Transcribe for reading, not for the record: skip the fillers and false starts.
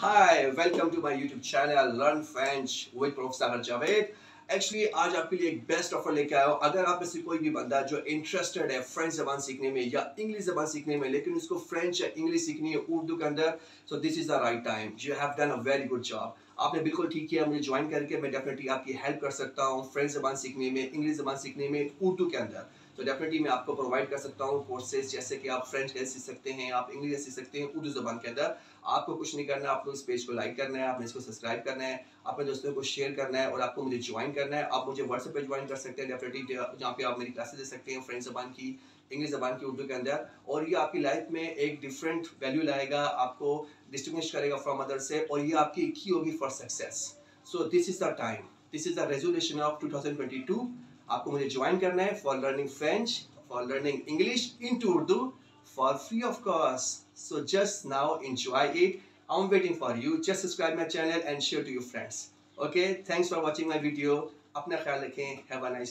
Hi, welcome to my YouTube channel Learn French with Professor Javed। Actually आज आपके लिए एक बेस्ट ऑफर लेके आया हूँ। अगर आप में से कोई भी बंदा जो इंटरेस्टेड है फ्रेंच जबान सीखने में या इंग्लिश जबान सीखने में, लेकिन उसको फ्रेंच या इंग्लिश सीखनी है उर्दू के अंदर, so this is the right time. You have done a very good job. आपने बिल्कुल ठीक किया मुझे ज्वाइन करके। मैं डेफिनेटली आपकी हेल्प कर सकता हूँ फ्रेंच जबान सीखने में, इंग्लिश जबान सीखने में, उर्दू के अंदर। तो डेफिनेटली मैं आपको प्रोवाइड कर सकता हूँ कोर्सेज, जैसे कि आप फ्रेंच कैसे सीख सकते हैं, आप इंग्लिश सीख सकते हैं उर्दू जबान के अंदर। आपको कुछ नहीं करना है, आपको इस पेज को लाइक करना है, आपने इसको सब्सक्राइब करना है, अपने दोस्तों को शेयर करना है और आपको मुझे ज्वाइन करना है। आप मुझे व्हाट्सएप पे ज्वाइन कर सकते हैं डेफिनेटली, जहाँ पे आप मेरी क्लासेस दे सकते हैं फ्रेंच जबान की, इंग्लिश जबान की, उर्दू के अंदर। और ये आपकी लाइफ में एक डिफरेंट वैल्यू लाएगा, आपको डिस्टिंग्विश करेगा फ्रॉम अदर से, और ये आपकी की होगी for success. So this is the time, this is the resolution of 2022। आपको मुझे ज्वाइन करना है for learning French, for learning English into Urdu, for free of cost. So just now enjoy it. I'm waiting for you. Just subscribe my channel and share to your friends. Okay, thanks for watching my video. अपना ख्याल रखें. Have a nice